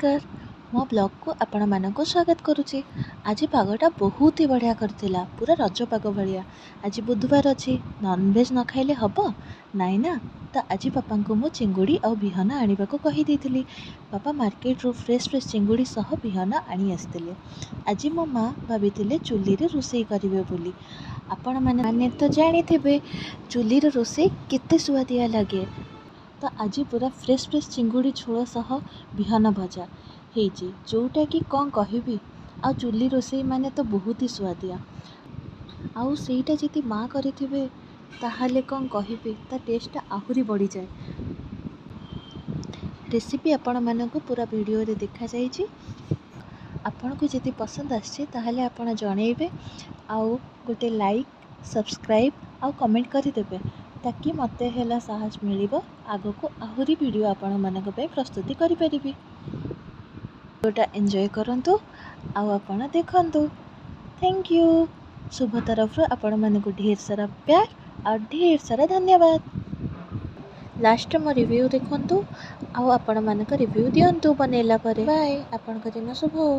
नमस्कार मो ब्लॉग को आपण मानक स्वागत करुच्ची। आज पागटा बहुत ही बढ़िया करथिला, पूरा रज पाग भाया। आज बुधवार अच्छी नॉनवेज न खाइले हम नाई ना, तो आज पापा को मु चिंगुड़ी और बिहन आने को कही देथिली। पापा मार्केट रू फ्रेश फ्रेश चिंगुड़ी सह बिहन आनी आसतिले। आज मो माँ भाभी चुली रे रोषेई करिवे बोली। आपण माने तो जानी थे चुली रे रोषेई केते सुआदिया लगे। तो आज पूरा फ्रेश फ्रेश चिंगुड़ी झोल सह बिहन भजा होती, जोटा कि कौन कहबी। आ चुली रोषेई माने तो बहुत ही सुआदिया। आउ सेटा जदि माँ करिथिबे ताहाले कौन कहबी, ता टेस्ट आहुरी बढ़ी जाए। रेसिपी आपण मानक पूरा वीडियो रे देखा जाइछि। आपण को जदि पसंद आछे ताहाले आपण जणेबे, आउ गोटे लाइक सब्सक्राइब आउ कमेंट करिदेबे, ताकि मते हेला साहस मिलिबो आगो को आहुरी वीडियो आपण मानक पे प्रस्तुति करि परिबी। वीडियोटा एंजॉय करंतु आउ आपण देखंतु। Thank you. शुभ तरफ आपण मानक ढेर सारा प्यार और ढेर सारा धन्यवाद। लास्ट मो रिव्यू देखंतु आउ आपण मानक रिव्यू दियंतु बनेला परे। बाय, आपण दिन शुभ हो।